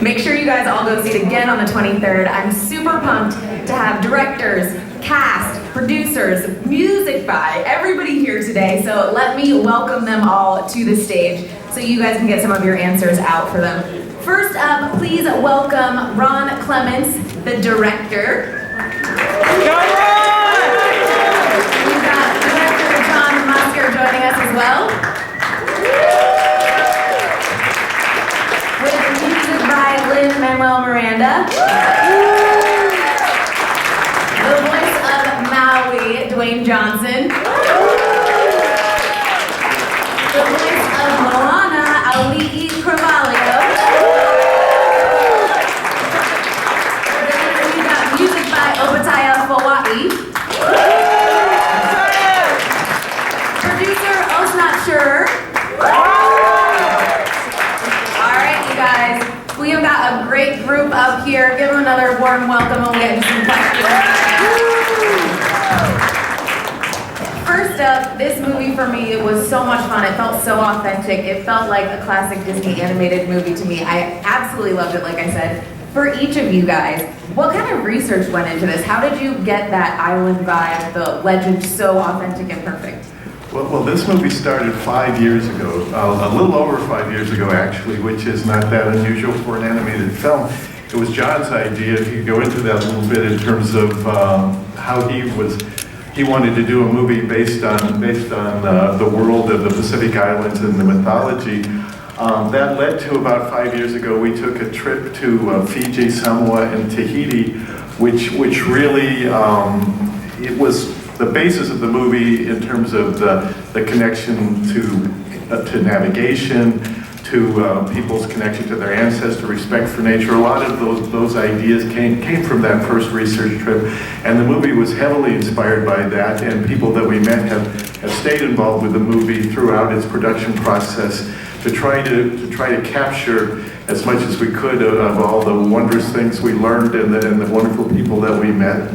Make sure you guys all go see it again on the 23rd. I'm super pumped to have directors, cast, producers, music by, everybody here today. So let me welcome them all to the stage so you guys can get some of your answers out for them. First up, please welcome Ron Clements, the director. We've got director Musker joining us as well. With music by Lin-Manuel Miranda. The voice of Maui, Dwayne Johnson. The voice of Moana, Auli'i, Cravalho. Then we've got music by Opetaia, Foa'i. Producer Osnat, Shurer. Alright, you guys, we have got a great group up here. Give them another warm welcome and we'll get into some questions. First up, this movie for me was so much fun. It felt so authentic. It felt like a classic Disney animated movie to me. I absolutely loved it, like I said. For each of you guys, what kind of research went into this? How did you get that island vibe, the legend so authentic and perfect? Well, this movie started 5 years ago, a little over 5 years ago actually, which is not that unusual for an animated film. It was John's idea. If you go into that a little bit in terms of how he wanted to do a movie based on the world of the Pacific Islands and the mythology. That led to about 5 years ago, we took a trip to Fiji, Samoa, and Tahiti, which really, it was the basis of the movie in terms of the connection to navigation, to people's connection to their ancestors, respect for nature. A lot of those ideas came from that first research trip, and the movie was heavily inspired by that, and people that we met have stayed involved with the movie throughout its production process to try to capture as much as we could of all the wondrous things we learned and the wonderful people that we met.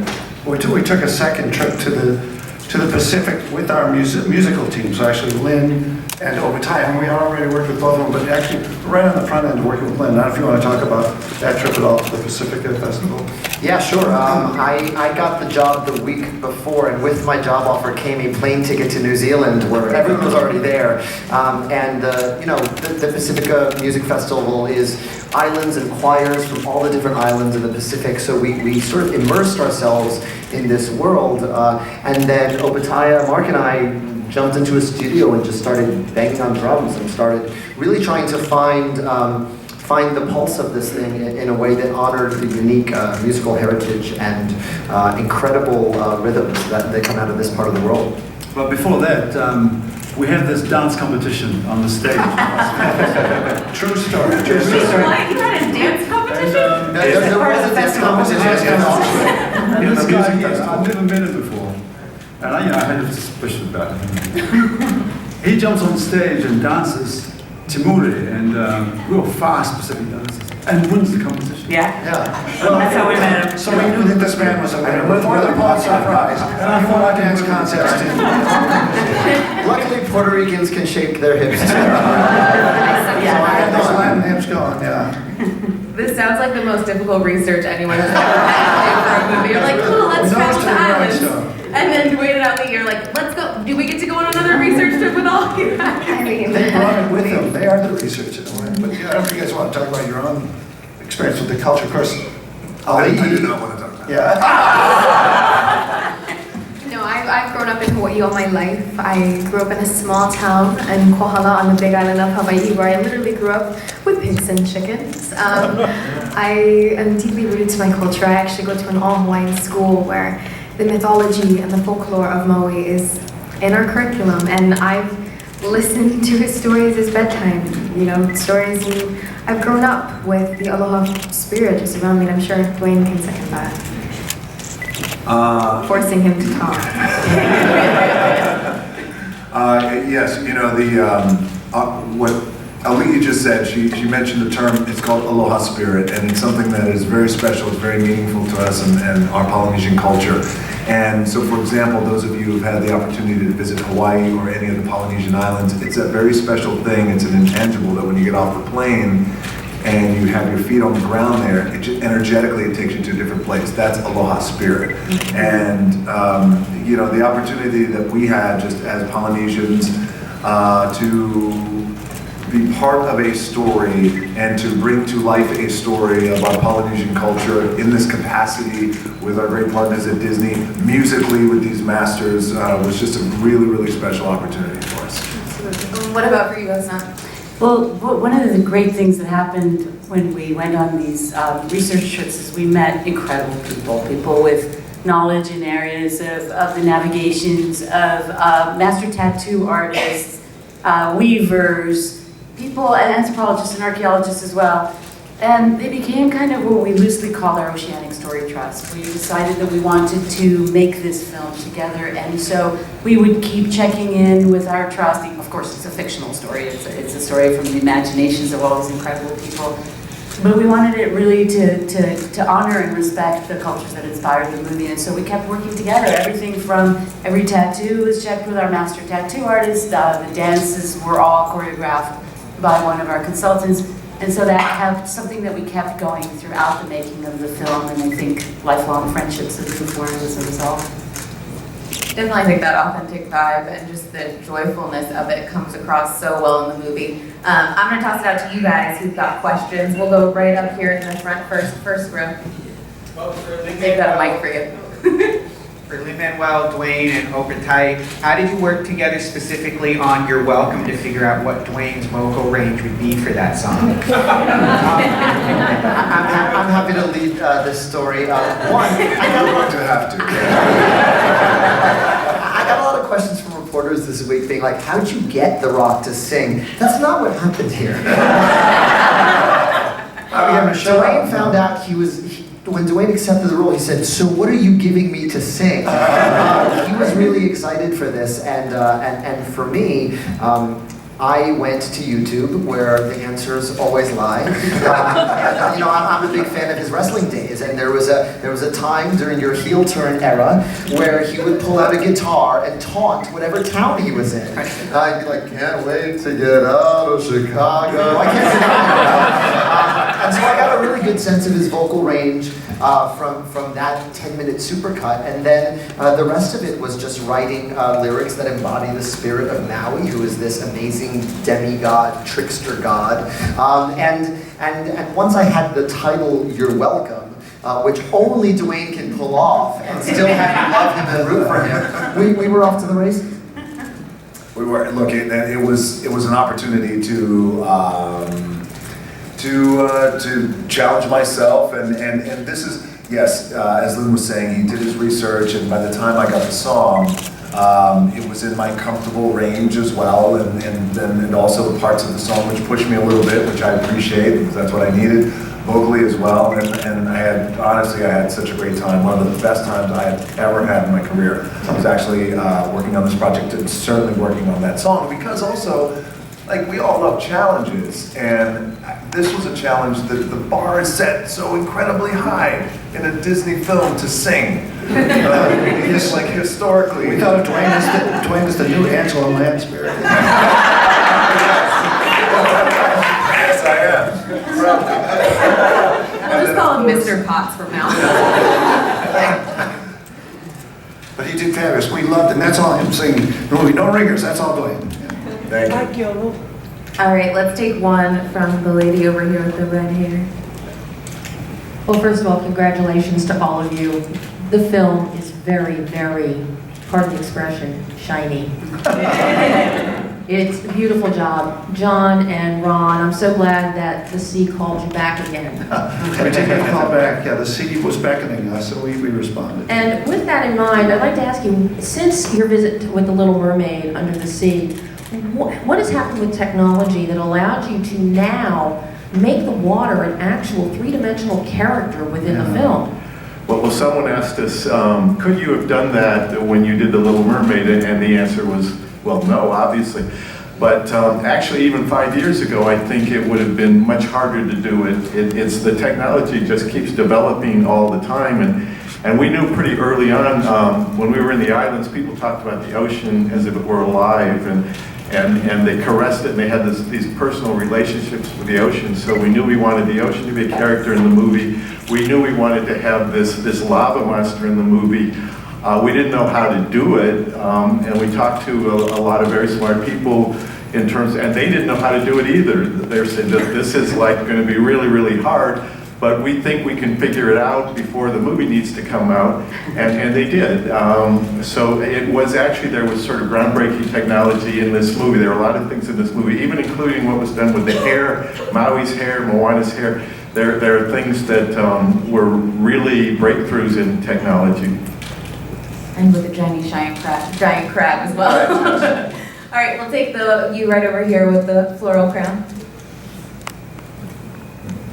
We took a second trip to the Pacific with our musical team. So actually Lin and Opetaia, and we already worked with both of them, but actually right on the front end working with Lin. I don't know if you want to talk about that trip at all to the Pacifica Festival. Yeah, sure. I got the job the week before, and with my job offer came a plane ticket to New Zealand, where everyone was already there. The Pacifica Music Festival is islands and choirs from all the different islands in the Pacific. So we sort of immersed ourselves in this world, and then Opetaia, Mark and I jumped into a studio and just started banging on drums and started really trying to find the pulse of this thing in a way that honored the unique musical heritage and incredible rhythms that come out of this part of the world. But before that, we had this dance competition on the stage. True story. Wait, what? You had a dance competition? There was a dance competition. This guy here, I've never met him before. And I had a suspicion about him. He jumps on stage and dances Timuri and real fast Pacific dances and wins the competition. Yeah. Well, that's how we met him. So we knew that this man was a winner. Before the surprise, and I thought our dance contest. Luckily, Puerto Ricans can shake their hips too. So I had those Latin hips going, yeah. This sounds like the most difficult research anyone has ever had for a movie. You're like, cool, let's travel to the islands. And then waited out the year, like, let's go. Do we get to go on another research trip with all you guys? I mean, they brought it with them. They are the research in a way. But yeah, I don't know if you guys want to talk about your own experience with the culture. Of course, I do not want to talk about yeah. No, I've grown up in Hawaii all my life. I grew up in a small town in Kohala on the big island of Hawaii, where I literally grew up with pigs and chickens. I am deeply rooted to my culture. I actually go to an all-Hawaiian school where the mythology and the folklore of Maui is in our curriculum, and I've listened to his stories as bedtime, stories, and I've grown up with the aloha spirit just around me, and I'm sure Dwayne can second that. Forcing him to talk. Yes, what Auli'i just said, she mentioned the term, it's called aloha spirit, and it's something that is very special, it's very meaningful to us and our Polynesian culture. And so, for example, those of you who've had the opportunity to visit Hawaii or any of the Polynesian islands, it's a very special thing, it's an intangible that when you get off the plane, and you have your feet on the ground there, energetically it takes you to a different place. That's aloha spirit. And you know, the opportunity that we had just as Polynesians to be part of a story and to bring to life a story of our Polynesian culture in this capacity with our great partners at Disney, musically with these masters, was just a really, really special opportunity for us. Absolutely. What about for you, Osnat? Well, one of the great things that happened when we went on these research trips is we met incredible people with knowledge in areas of the navigations, of master tattoo artists, weavers, people, and anthropologists and archaeologists as well. And they became kind of what we loosely call our Oceanic Story Trust. We decided that we wanted to make this film together, and so we would keep checking in with our trust. Of course, it's a fictional story. It's a story from the imaginations of all these incredible people. But we wanted it really to honor and respect the cultures that inspired the movie, and so we kept working together. Everything from every tattoo was checked with our master tattoo artist. The dances were all choreographed by one of our consultants. And so that kept something that we kept going throughout the making of the film, and I think lifelong friendships have been formed as a result. Definitely think that authentic vibe and just the joyfulness of it comes across so well in the movie. I'm going to toss it out to you guys who've got questions. We'll go right up here in the front first row. They've got a mic for you. For Lin-Manuel, Dwayne, and Opetaia, how did you work together specifically on You're Welcome to figure out what Dwayne's vocal range would be for that song? I'm happy to lead this story. I got a lot of questions from reporters this week being like, how'd you get The Rock to sing? That's not what happened here. Dwayne found out when Dwayne accepted the role, he said, "So what are you giving me to sing?" He was really excited for this, and for me, I went to YouTube, where the answers always lie. And, you know, I'm a big fan of his wrestling days, and there was a time during your heel turn era where he would pull out a guitar and taunt whatever town he was in. I'd be like, "Can't wait to get out of Chicago." I can't remember. And so I got a really good sense of his vocal range from that 10-minute supercut, and then the rest of it was just writing lyrics that embody the spirit of Maui, who is this amazing demigod, trickster god. And once I had the title "You're Welcome," which only Dwayne can pull off, and still have you love him and root for him, we were off to the races. We were, look, it was an opportunity to challenge myself, and this is, yes, as Lin was saying, he did his research, and by the time I got the song, it was in my comfortable range as well, and also the parts of the song which pushed me a little bit, which I appreciate, because that's what I needed, vocally as well, and honestly, I had such a great time. One of the best times I had ever had in my career. I was actually working on this project, and certainly working on that song, because also, like, we all love challenges, and this was a challenge that the bar is set so incredibly high in a Disney film to sing. It's like historically. We thought of Dwayne as the new Angela Lansbury. Yes, I am. I'll just call him Mr. Potts from now on. But he did fabulous. We loved it, and that's all him singing. The movie, no ringers, that's all Dwayne. Thank you. All right, let's take one from the lady over here with the red hair. Well, first of all, congratulations to all of you. The film is very, very, pardon the expression, shiny. It's a beautiful job. John and Ron, I'm so glad that the sea called you back again. We did get a call back. Yeah, the sea was beckoning us, so we responded. And with that in mind, I'd like to ask you, since your visit with the Little Mermaid under the sea, what has happened with technology that allowed you to now make the water an actual three-dimensional character within the film? Well, someone asked us, could you have done that when you did The Little Mermaid? And the answer was, well, no, obviously. But actually, even 5 years ago, I think it would have been much harder to do it. It's the technology just keeps developing all the time. And we knew pretty early on, when we were in the islands, people talked about the ocean as if it were alive. and they caressed it, and they had these personal relationships with the ocean. So we knew we wanted the ocean to be a character in the movie. We knew we wanted to have this lava monster in the movie. We didn't know how to do it, and we talked to a lot of very smart people in terms, and they didn't know how to do it either. They said that this is like going to be really, really hard, but we think we can figure it out before the movie needs to come out, and they did. So it was actually, there was sort of groundbreaking technology in this movie. There were a lot of things in this movie, even including what was done with the hair, Maui's hair, Moana's hair. There are things that were really breakthroughs in technology. And with a giant crab as well. All right, we'll take you right over here with the floral crown.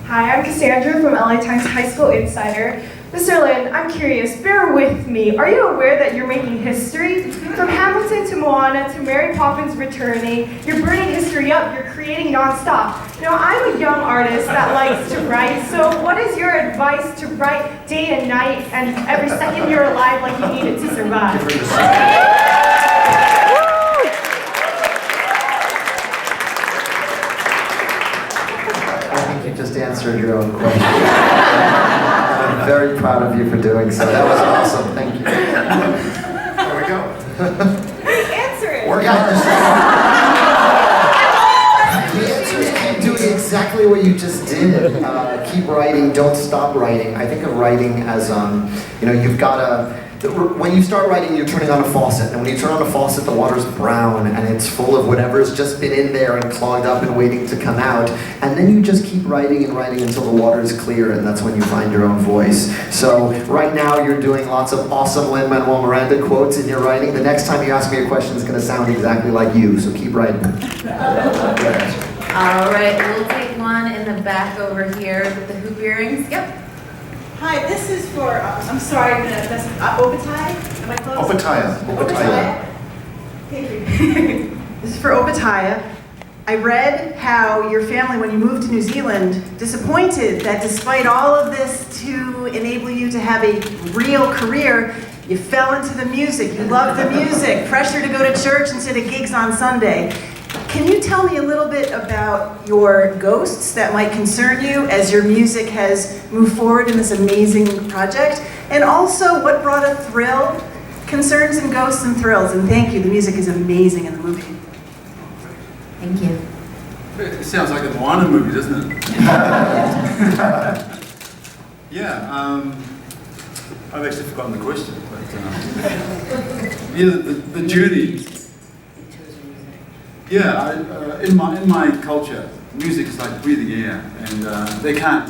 Hi, I'm Cassandra from LA Times High School Insider. Mr. Lin, I'm curious, bear with me. Are you aware that you're making history? From Hamilton to Moana to Mary Poppins returning, you're burning history up, you're creating nonstop. You know, I'm a young artist that likes to write, so what is your advice to write day and night and every second you're alive like you need it to survive? You just answered your own question. I'm very proud of you for doing so. That was awesome. Thank you. There we go. Answer it! Work out the answer is keep doing exactly what you just did. Keep writing. Don't stop writing. I think of writing as, you've got to. When you start writing, you're turning on a faucet, and when you turn on a faucet, the water's brown, and it's full of whatever's just been in there and clogged up and waiting to come out, and then you just keep writing and writing until the water is clear, and that's when you find your own voice. So right now, you're doing lots of awesome Lin-Manuel Miranda quotes in your writing. The next time you ask me a question, it's going to sound exactly like you, so keep writing. All right, we'll take one in the back over here with the hoop earrings. Yep. Hi, this is for, I'm sorry, that's Opetaia? Am I close? Opetaia. Thank you. This is for Opetaia. I read how your family, when you moved to New Zealand, disappointed that despite all of this to enable you to have a real career, you fell into the music. You loved the music. Pressure to go to church instead of gigs on Sunday. Can you tell me a little bit about your ghosts that might concern you as your music has moved forward in this amazing project? And also what brought a thrill, concerns and ghosts and thrills. And thank you, the music is amazing in the movie. Thank you. It sounds like a Moana movie, doesn't it? Yeah, I've actually forgotten the question. But, the journey. Yeah, in my culture, music is like breathing air, and they can't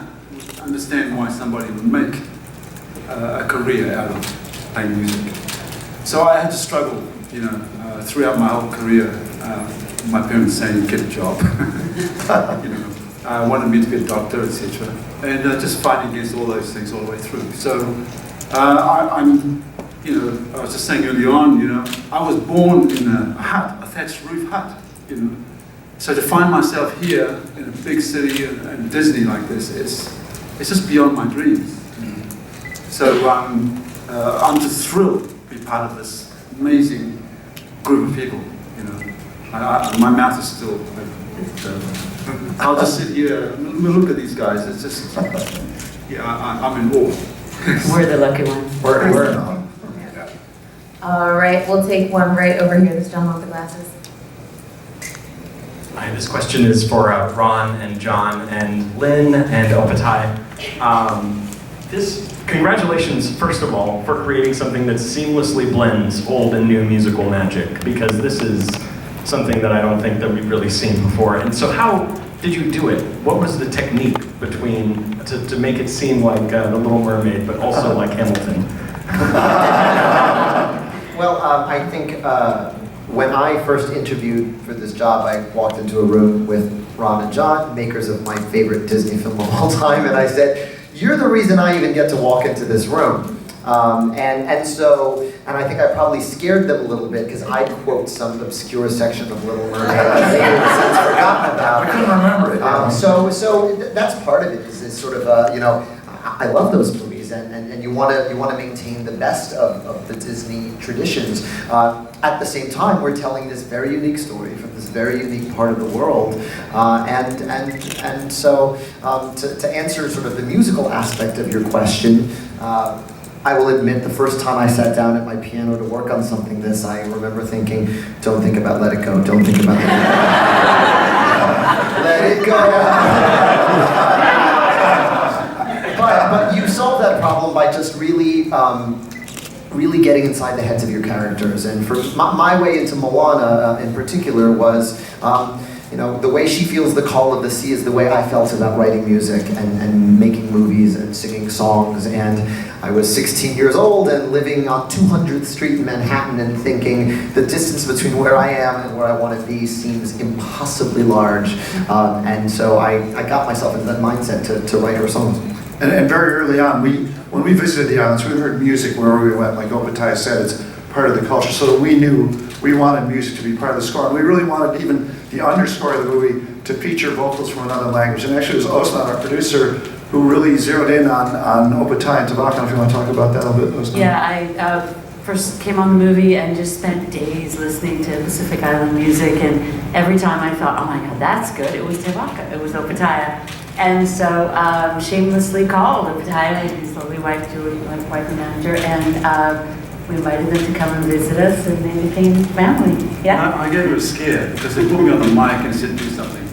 understand why somebody would make a career out of playing music. So I had to struggle, throughout my whole career. My parents saying, "Get a job," wanted me to be a doctor, etc., and just fighting against all those things all the way through. So I was just saying early on, I was born in a hut, a thatched roof hut. So to find myself here in a big city and Disney like this, it's just beyond my dreams. So I'm just thrilled to be part of this amazing group of people. My mouth is still. I'll just sit here and look at these guys. It's just, I'm in awe. We're the lucky ones. We're in awe. All right, we'll take one right over here, this gentleman with the glasses. Hi, this question is for Ron and John and Lynn and Opetaia. Congratulations, first of all, for creating something that seamlessly blends old and new musical magic, because this is something that I don't think that we've really seen before. And so how did you do it? What was the technique to make it seem like The Little Mermaid, but also like Hamilton? Well, I think when I first interviewed for this job, I walked into a room with Ron and John, makers of my favorite Disney film of all time, and I said, "You're the reason I even get to walk into this room." And I think I probably scared them a little bit because I'd quote some obscure section of Little Mermaid that they had since forgotten about. I couldn't remember it. So that's part of it. Is sort of I love those movies. movies, and you want to maintain the best of the Disney traditions. At the same time, we're telling this very unique story from this very unique part of the world, and so to answer sort of the musical aspect of your question. I will admit, the first time I sat down at my piano to work on something I remember thinking, don't think about Let It Go, don't think about Let It Go. Let it go. But you solve that problem by just really getting inside the heads of your characters. And for my way into Moana in particular was, the way she feels the call of the sea is the way I felt about writing music and making movies and singing songs. And I was 16 years old and living on 200th Street in Manhattan and thinking the distance between where I am and where I want to be seems impossibly large. And so I got myself into that mindset to write her songs. And very early on, when we visited the islands, we heard music wherever we went. Like Opetaia said, it's part of the culture. So we knew we wanted music to be part of the score. And we really wanted even the underscore of the movie to feature vocals from another language. And actually it was Osnat, our producer, who really zeroed in on Opetaia and Cravalho. If you want to talk about that a little bit, Osnat. Yeah, I first came on the movie and just spent days listening to Pacific Island music, and every time I thought, oh my God, that's good, it was Cravalho, it was Opetaia. And so shamelessly called Opetaia, he's the wife and manager, and we invited them to come and visit us, and they became family. Yeah. I gave her a scare because they put me on the mic and said, do something.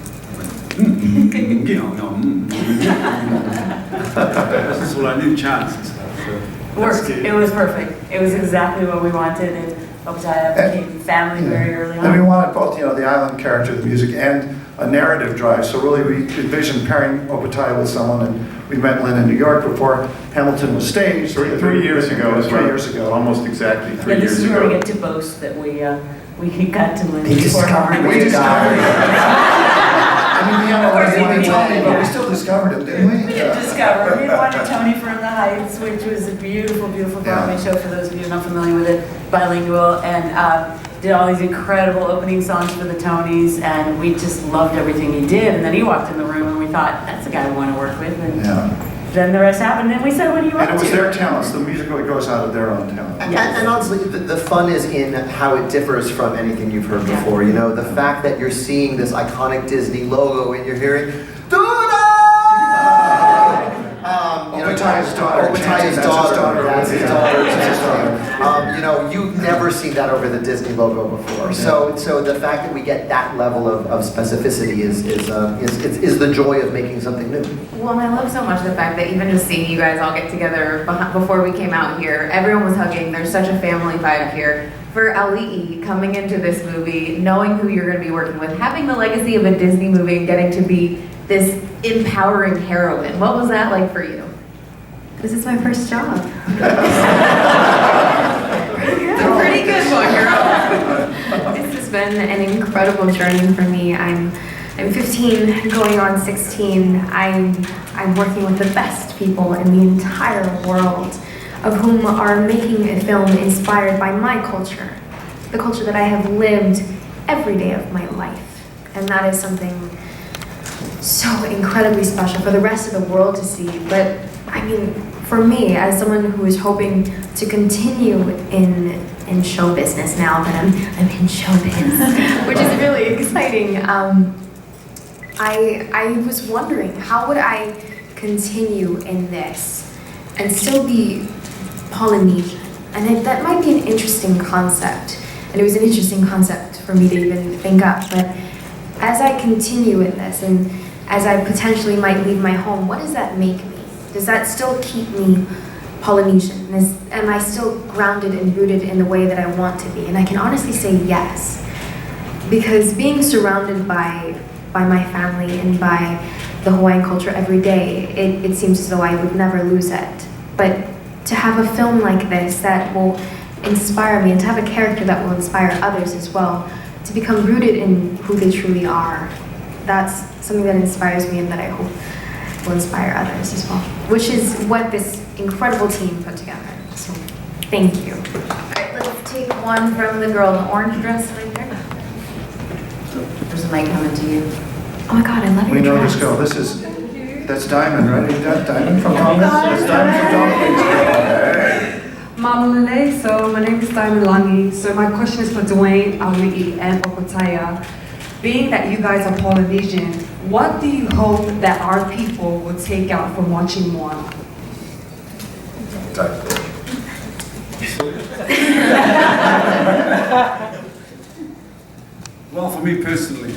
That's all I knew, chance and stuff. So worked. It was perfect. It was exactly what we wanted, and Opetaia became family very early on. And we wanted both, the island character, the music, and a narrative drive. So really, we envisioned pairing Opetaia with someone, and we met Lin in New York before Hamilton was staged. 3 years ago. 3 years ago. Almost exactly 3 years ago. This is where we get to boast that we got to Lin. We discovered it. I mean, we had already won Tony, but we still discovered it, didn't we? We did discover. We won a Tony for In the Heights, which was a beautiful, beautiful Broadway show for those of you who are not familiar with it, bilingual, and did all these incredible opening songs for the Tonys, and we just loved everything he did. And then he walked in the room, and we thought, that's the guy we want to work with. And then the rest happened, and we said, what do you want to do? And it was their talents. The music really goes out of their own talent. And honestly, the fun is in how it differs from anything you've heard before. The fact that you're seeing this iconic Disney logo and you're hearing, Opetaia's daughter. That's his daughter. You've never seen that over the Disney logo before. So the fact that we get that level of specificity is the joy of making something new. Well, and I love so much the fact that even just seeing you guys all get together before we came out here, everyone was hugging. There's such a family vibe here. For Auli'i, coming into this movie, knowing who you're going to be working with, having the legacy of a Disney movie and getting to be this empowering heroine, what was that like for you? This is my first job. Pretty good one, girl. This has been an incredible journey for me. I'm 15, going on 16. I'm working with the best people in the entire world, of whom are making a film inspired by my culture, the culture that I have lived every day of my life. And that is something so incredibly special for the rest of the world to see. But I mean, for me, as someone who is hoping to continue in show business now that I'm in show business, which is really exciting, I was wondering, how would I continue in this and still be Polynesian? And that might be an interesting concept, and it was an interesting concept for me to even think up. But as I continue in this, and as I potentially might leave my home, what does that make me? Does that still keep me Polynesian? Am I still grounded and rooted in the way that I want to be? And I can honestly say yes, because being surrounded by my family and by the Hawaiian culture every day, it seems as though I would never lose it. But to have a film like this that will inspire me, and to have a character that will inspire others as well, to become rooted in who they truly are, that's something that inspires me and that I hope will inspire others as well, which is what this incredible team put together. So, thank you. All right, let's take one from the girl in the orange dress right there. There's a mic coming to you. Oh my God, I love your We know dress. this girl. That's Diamond, right? Is that Diamond from Hong Mamalele, so my name is Diamond Langi. So my question is for Dwayne, Auli'i, and Opetaia. Being that you guys are Polynesian, what do you hope that our people will take out from watching Moana? Well, for me personally,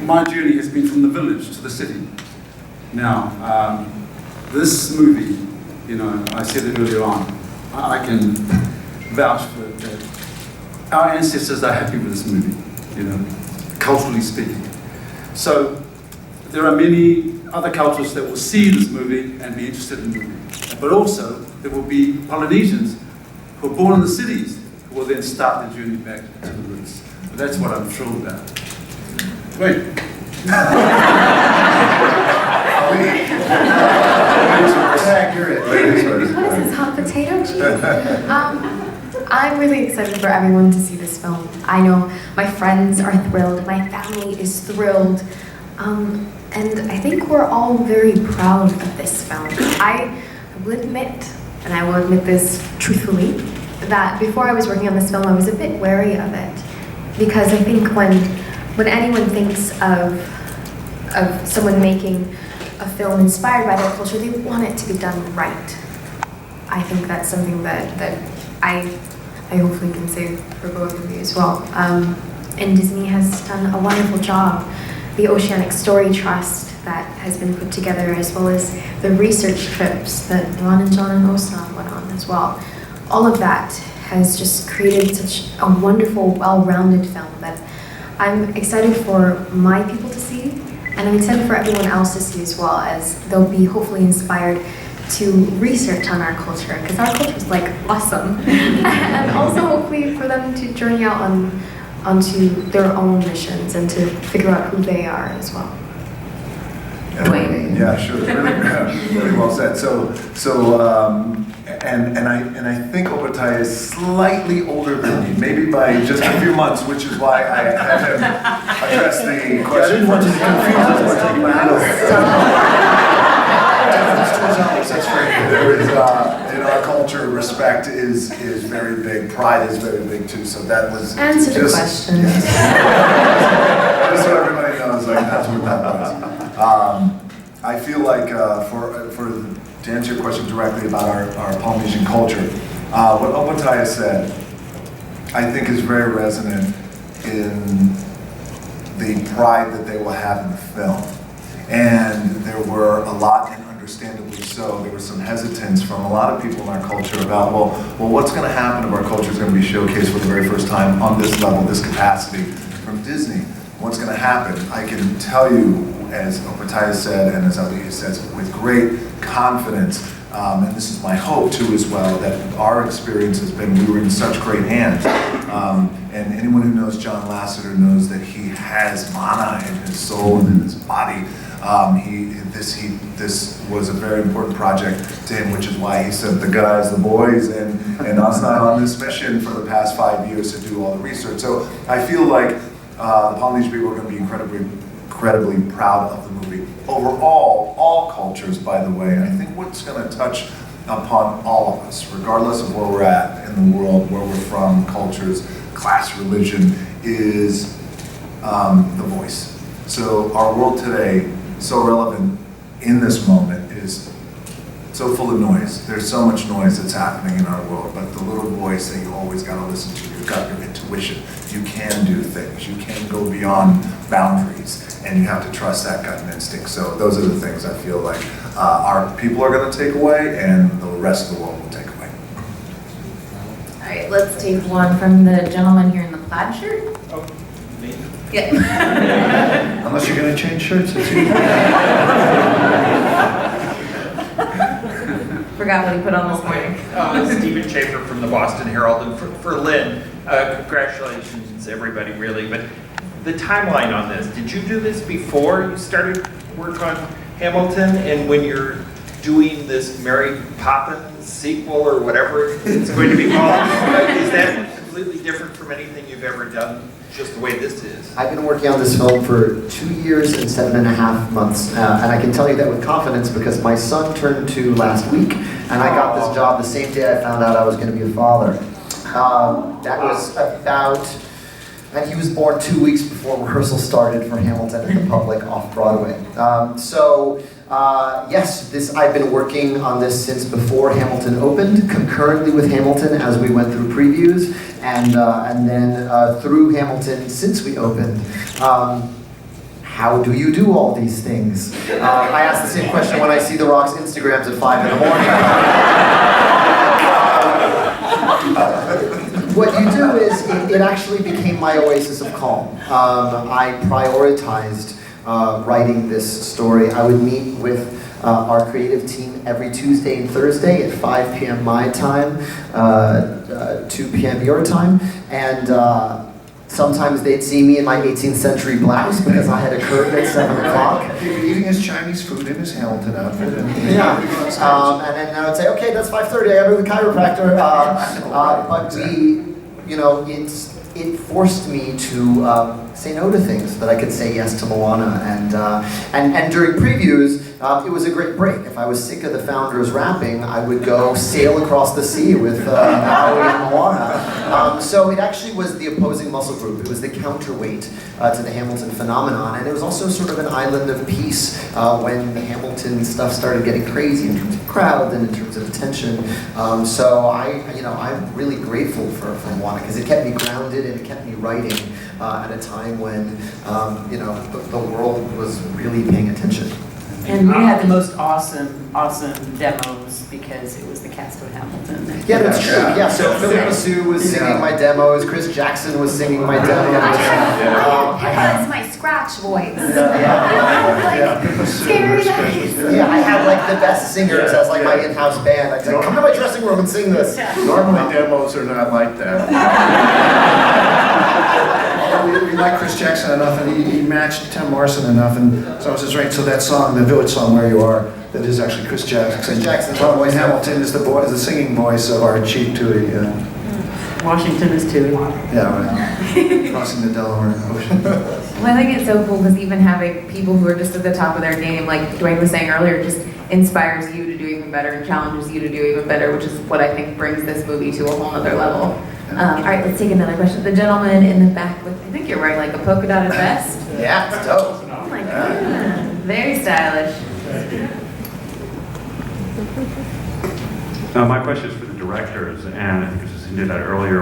my journey has been from the village to the city. Now, this movie, I said it earlier on, I can vouch for it that our ancestors are happy with this movie, culturally speaking. So, there are many other cultures that will see this movie and be interested in the movie. But also, there will be Polynesians who are born in the cities who will then start their journey back to the roots. That's what I'm thrilled about. Wait. Accurate. What is this, hot potato cheese? I'm really excited for everyone to see this film. I know my friends are thrilled, my family is thrilled, and I think we're all very proud of this film. I will admit, and I will admit this truthfully, that before I was working on this film, I was a bit wary of it, because I think when anyone thinks of someone making a film inspired by their culture, they want it to be done right. I think that's something that I hopefully can say for both of you as well. And Disney has done a wonderful job. The Oceanic Story Trust that has been put together, as well as the research trips that Ron and John and Osnat went on as well. All of that has just created such a wonderful, well-rounded film that I'm excited for my people to see, and I'm excited for everyone else to see as well, as they'll be hopefully inspired to research on our culture, because our culture is like awesome. And also hopefully for them to journey out onto their own missions and to figure out who they are as well. Dwayne. Yeah, sure. Really well said. And I think Opetaia is slightly older than me, maybe by just a few months, which is why I had him address the question. I didn't want you to confuse us by taking my hand. That's great. There is, in our culture, respect is very big. Pride is very big too. So that was answer the question. Yes. Just so everybody knows, that's what that was. I feel like to answer your question directly about our Polynesian culture, what Opetaia said, I think is very resonant in the pride that they will have in the film. And there were a lot, and understandably so, there was some hesitance from a lot of people in our culture about, well, what's going to happen if our culture is going to be showcased for the very first time on this level, this capacity from Disney? What's going to happen? I can tell you, as Opetaia said, and as Auli'i says, with great confidence, and this is my hope too as well, that our experience has been, we were in such great hands. And anyone who knows John Lasseter knows that he has mana in his soul and in his body. This was a very important project to him, which is why he sent the guys, the boys, and Osnat on this mission for the past 5 years to do all the research. So I feel like the Polynesian people are going to be incredibly proud of the movie. Overall, all cultures, by the way, I think what's going to touch upon all of us, regardless of where we're at in the world, where we're from, cultures, class, religion, is the voice. So our world today, so relevant in this moment, is so full of noise. There's so much noise that's happening in our world, but the little voice that you always got to listen to, you've got your intuition. You can do things. You can go beyond boundaries, and you have to trust that gut and instinct. So those are the things I feel like our people are going to take away, and the rest of the world will take away. All right, let's take one from the gentleman here in the plaid shirt. Oh, me? Yeah. Unless you're going to change shirts, it's you. Forgot what he put on this morning. Stephen Schaefer from the Boston Herald, and for Lynn, congratulations everybody really, but the timeline on this, did you do this before you started work on Hamilton, and when you're doing this Mary Poppins sequel or whatever it's going to be called, is that completely different from anything you've ever done just the way this is? I've been working on this film for 2 years and 7.5 months, and I can tell you that with confidence because my son turned 2 last week, and I got this job the same day I found out I was going to be a father. That was about, and he was born 2 weeks before rehearsal started for Hamilton at the Public off-Broadway. Yes, I've been working on this since before Hamilton opened, concurrently with Hamilton as we went through previews, and then through Hamilton since we opened. How do you do all these things? I ask the same question when I see The Rock's Instagrams at 5 in the morning. What you do is, it actually became my oasis of calm. I prioritized writing this story. I would meet with our creative team every Tuesday and Thursday at 5 p.m. my time, 2 p.m. your time, and sometimes they'd see me in my 18th century blouse because I had a curtain at 7 o'clock. Eating his Chinese food in his Hamilton outfit. And and then I would say, okay, that's 5:30, I gotta go to the chiropractor. But it forced me to say no to things that I could say yes to Moana. And during previews, it was a great break. If I was sick of the founders rapping, I would go sail across the sea with Auli'i and Moana. So it actually was the opposing muscle group. It was the counterweight to the Hamilton phenomenon. And it was also sort of an island of peace when the Hamilton stuff started getting crazy in terms of crowd and in terms of attention. So I'm really grateful for Moana because it kept me grounded and it kept me writing at a time when the world was really paying attention. And we had the most awesome demos because it was the cast of Hamilton. Yeah, that's true. Yeah, so Philip Masu was singing my demos, Chris Jackson was singing my demos. It was my scratch voice. Scary nice. Yeah, I had like the best singers as like my in-house band. I'd say, come to my dressing room and sing this. Normally demos are not like that. We liked Chris Jackson enough, and he matched Tim Morrison enough, and so it was just right. So that song, the Village song, "Where You Are," that is actually Chris Jackson. Chris Jackson. Dwayne Hamilton is the singing voice of our chief Tui. Washington is Tui. Yeah, right. Crossing the Delaware Ocean. Well, I think it's so cool because even having people who are just at the top of their game, like Dwayne was saying earlier, just inspires you to do even better and challenges you to do even better, which is what I think brings this movie to a whole other level. All right, let's take another question. The gentleman in the back with, I think you're wearing like a polka dotted vest. Yeah, it's dope. Oh my god, very stylish. My question is for the directors, and I think this was hinted at earlier.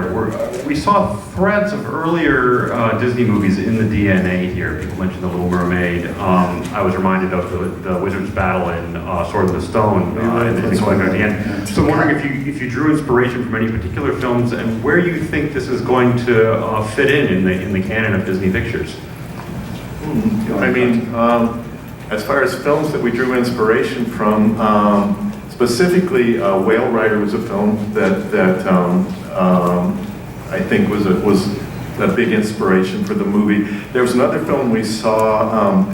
We saw threads of earlier Disney movies in the DNA here. People mentioned The Little Mermaid. I was reminded of the Wizard's Battle in Sword in the Stone at the end. So I'm wondering if you drew inspiration from any particular films and where you think this is going to fit in the canon of Disney pictures. I mean, as far as films that we drew inspiration from, specifically, Whale Rider was a film that I think was a big inspiration for the movie. There was another film we saw,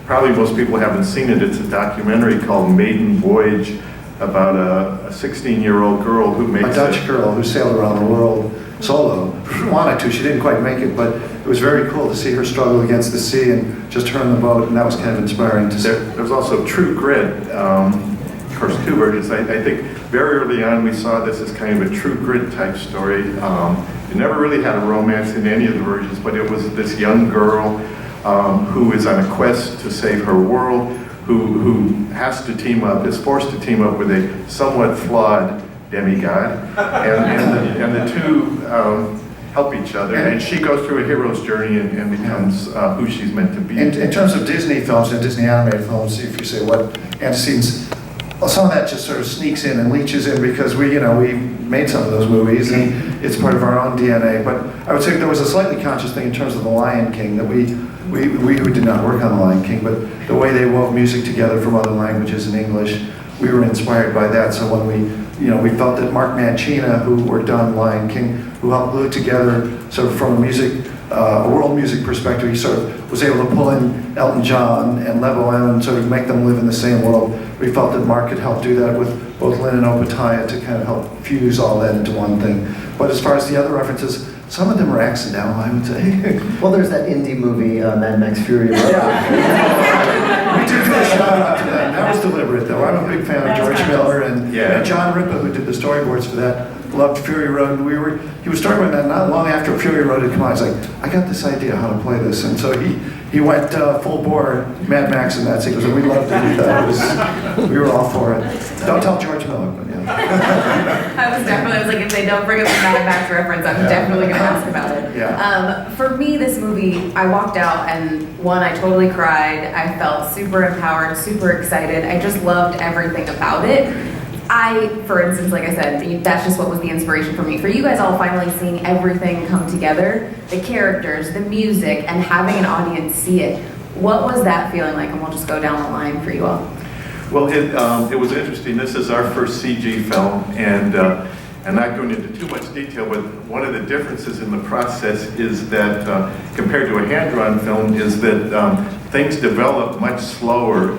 probably most people haven't seen it, it's a documentary called Maiden Voyage about a 16-year-old girl who makes a Dutch girl who sailed around the world solo. She wanted to, she didn't quite make it, but it was very cool to see her struggle against the sea and just her on the boat, and that was kind of inspiring to see. There was also True Grit. Of course, two versions. I think very early on we saw this as kind of a True Grit type story. It never really had a romance in any of the versions, but it was this young girl who is on a quest to save her world, who has to team up, is forced to team up with a somewhat flawed demigod, and the two help each other, and she goes through a hero's journey and becomes who she's meant to be. In terms of Disney films and Disney animated films, if you say what antecedents, well, some of that just sort of sneaks in and leaches in because we made some of those movies and it's part of our own DNA. But I would say there was a slightly conscious thing in terms of The Lion King that we who did not work on The Lion King, but the way they wove music together from other languages in English, we were inspired by that. So when we felt that Mark Mancina, who worked on Lion King, who helped glue it together sort of from a world music perspective, he sort of was able to pull in Elton John and Lebo and sort of make them live in the same world. We felt that Mark could help do that with both Lin and Opetaia to kind of help fuse all that into one thing. But as far as the other references, Some of them are accidental, I would say. Well, there's that indie movie, Mad Max Fury Road. We did do a shout out to that. That was deliberate, though. I'm a big fan of George Miller and John Ripa, who did the storyboards for that. Loved Fury Road. He was talking about that not long after Fury Road had come out. He's like, I got this idea how to play this, and so he went full bore Mad Max and that. So he goes, we loved to do that. We were all for it. Don't tell George Miller, but yeah. I was like, if they don't bring up the Mad Max reference, I'm definitely gonna ask about it. Yeah. For me, this movie, I walked out and one, I totally cried. I felt super empowered, super excited. I just loved everything about it. For instance, like I said, that's just what was the inspiration for me. For you guys all finally seeing everything come together, the characters, the music, and having an audience see it. What was that feeling like? And we'll just go down the line for you all. Well, it was interesting. This is our first CG film, and not going into too much detail, but one of the differences in the process is that compared to a hand-drawn film is that things develop much slower.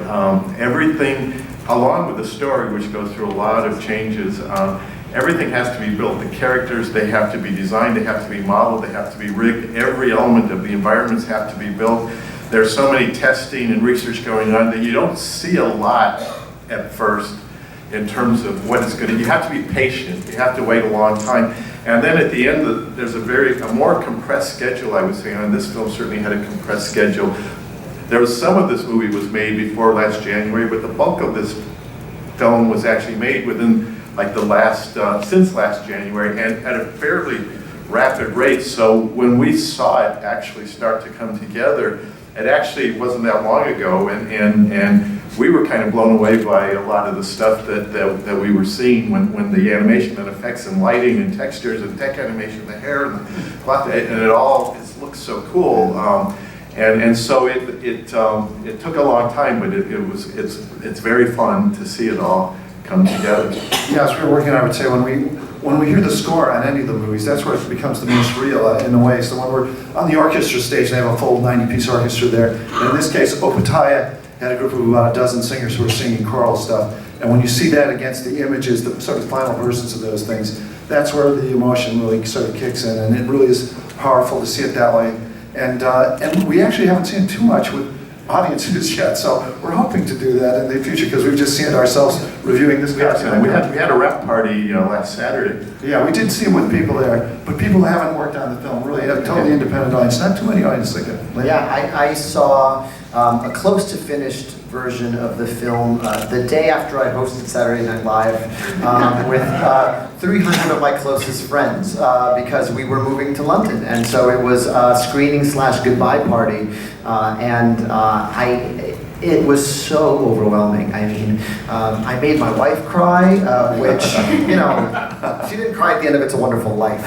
Everything, along with the story, which goes through a lot of changes, everything has to be built. The characters, they have to be designed, they have to be modeled, they have to be rigged. Every element of the environments have to be built. There's so many testing and research going on that you don't see a lot at first in terms of what it's going to. You have to be patient. You have to wait a long time. And then at the end, there's a more compressed schedule, I would say, and this film certainly had a compressed schedule. There was some of this movie was made before last January, but the bulk of this film was actually made within like since last January, and at a fairly rapid rate. So when we saw it actually start to come together, it actually wasn't that long ago, and we were kind of blown away by a lot of the stuff that we were seeing when the animation and effects and lighting and textures and tech animation, the hair and the cloth, and it all looks so cool. And so it took a long time, but it's very fun to see it all come together. Yeah, as we were working, I would say when we hear the score on any of the movies, that's where it becomes the most real in a way. So when we're on the orchestra stage, they have a full 90-piece orchestra there. And in this case, Opetaia had a group of about a dozen singers who were singing choral stuff. And when you see that against the images, the sort of final versions of those things, that's where the emotion really sort of kicks in, and it really is powerful to see it that way. And we actually haven't seen too much with audiences yet, so we're hoping to do that in the future because we've just seen it ourselves reviewing this content. We had a rep party last Saturday. Yeah, we did see them with people there, but people who haven't worked on the film, really a totally independent audience, not too many audiences like that. Yeah, I saw a close to finished version of the film the day after I hosted Saturday Night Live with 300 of my closest friends because we were moving to London, and so it was a screening/goodbye party, and it was so overwhelming. I mean, I made my wife cry, which, she didn't cry at the end of It's a Wonderful Life.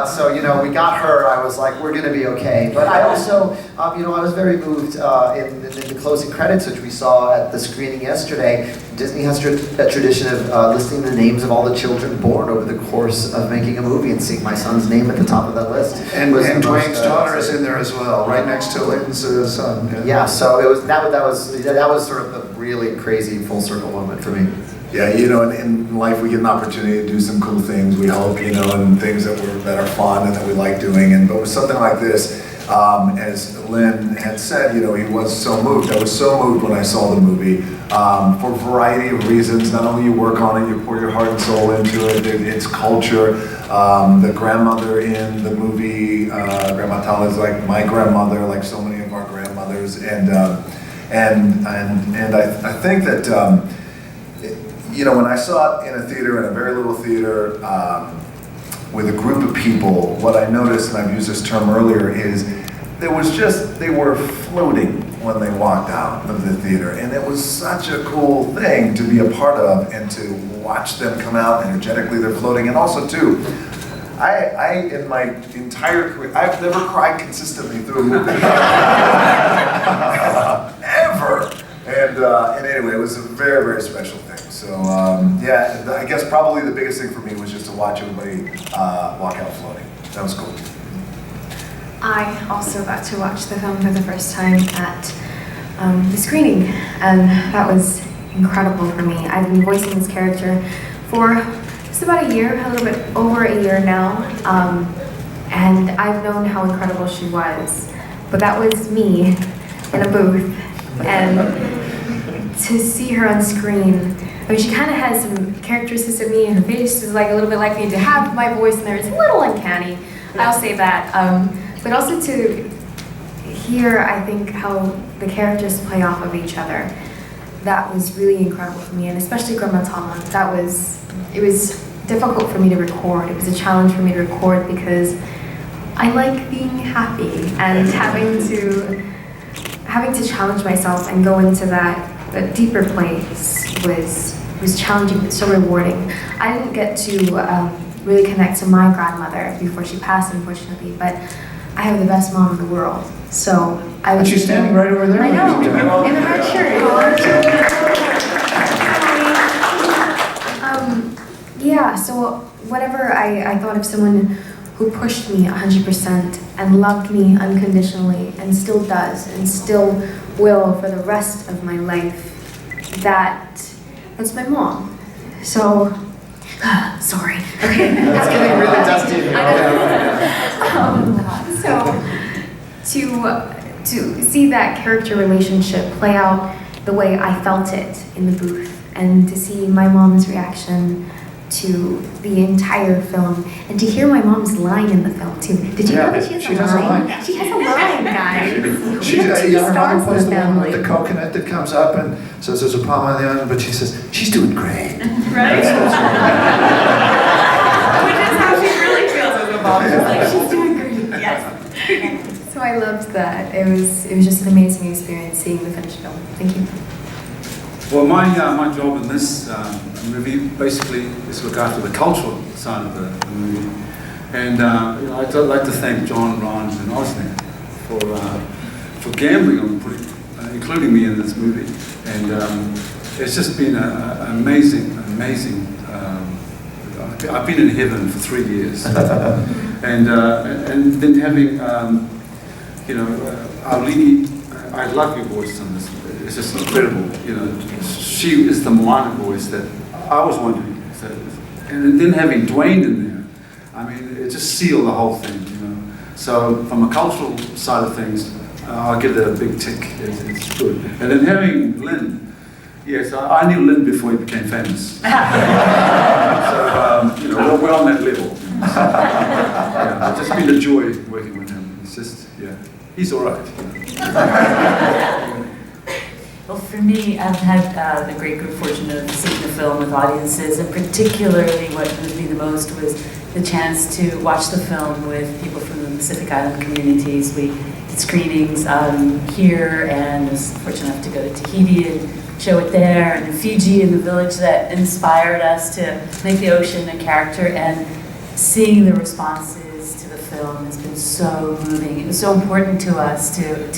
So we got her. I was like, we're gonna be okay. But I also, I was very moved in the closing credits, which we saw at the screening yesterday. Disney has a tradition of listing the names of all the children born over the course of making a movie, and seeing my son's name at the top of that list. And Dwayne's daughter is in there as well, right next to Lin's son. Yeah, so it was that was sort of a really crazy full circle moment for me. Yeah, in life we get an opportunity to do some cool things, we hope, and things that are fun and that we like doing. But with something like this, as Lin had said, he was so moved. I was so moved when I saw the movie for a variety of reasons. Not only you work on it, you pour your heart and soul into it, its culture. The grandmother in the movie, Grandma Tala, is like my grandmother, like so many of our grandmothers, and I think that when I saw it in a theater, in a very little theater, with a group of people, what I noticed, and I've used this term earlier, is they were floating when they walked out of the theater, and it was such a cool thing to be a part of and to watch them come out energetically. They're floating, and also too, I in my entire career, I've never cried consistently through a movie ever. And anyway, it was a very, very special thing. So I guess probably the biggest thing for me was just to watch everybody walk out floating. That was cool. I also got to watch the film for the first time at the screening, and that was incredible for me. I've been voicing this character for It's about a year, a little bit over a year now, and I've known how incredible she was, but that was me in a booth, and to see her on screen, I mean, she kind of has some characteristics of me, and her face is like a little bit like me. To have my voice in there is a little uncanny, I'll say that, but also to hear, I think, how the characters play off of each other. That was really incredible for me, and especially Clements. It was difficult for me to record. It was a challenge for me to record because I like being happy, and having to challenge myself and go into that deeper place was challenging but so rewarding. I didn't get to really connect to my grandmother before she passed, unfortunately, but I have the best mom in the world. So I was. And she's standing right over there. I know, in the red shirt. Yeah, so whenever I thought of someone who pushed me 100% and loved me unconditionally and still does and still will for the rest of my life, that's my mom. So, sorry. Okay. It's getting really dusty here. To see that character relationship play out the way I felt it in the booth, and to see my mom's reaction to the entire film, and to hear my mom's line in the film too. Did you know that she has a line? She has a line, guys. She her mom plays the one with the coconut that comes up and says there's a palm on the onion, but she says, she's doing great. Right? Which is how she really feels as a mom. She's like, she's doing great. Yes. So I loved that. It was just an amazing experience seeing the finished film. Thank you. Well, my job in this movie basically is to look after the cultural side of the movie. And I'd like to thank John, Ron, and Osnat for gambling on including me in this movie. And it's just been an amazing. I've been in heaven for 3 years, and then having Auli'i. I love your voice on this. It's just incredible. She is the Moana voice that I was wondering. And then having Dwayne in there, I mean, it just sealed the whole thing. So from a cultural side of things, I'll give that a big tick. It's good. And then having Lin. Yes, I knew Lin before he became famous. So, we're on that level. So, it's just been a joy working with him. It's just, he's all right. Well, for me, I've had the great good fortune of seeing the film with audiences, and particularly what moved me the most was the chance to watch the film with people from the Pacific Island communities. We did screenings here, and was fortunate enough to go to Tahiti and show it there, and Fiji in the village that inspired us to make the ocean a character, and seeing the responses to the film has been so moving. It was so important to us to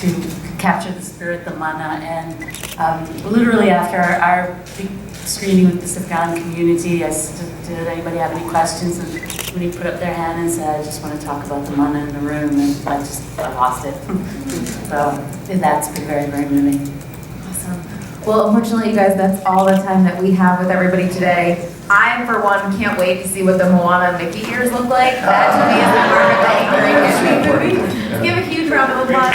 capture the spirit, the mana, and literally after our big screening with the Pacific Island community, I said, did anybody have any questions? And when he put up their hand and said, I just want to talk about the mana in the room, and I lost it. So that's been very, very moving. Awesome. Well, unfortunately, you guys, that's all the time that we have with everybody today. I, for one, can't wait to see what the Moana Mickey ears look like. That, to me, is the part of the anchoring movie. Give a huge round of applause.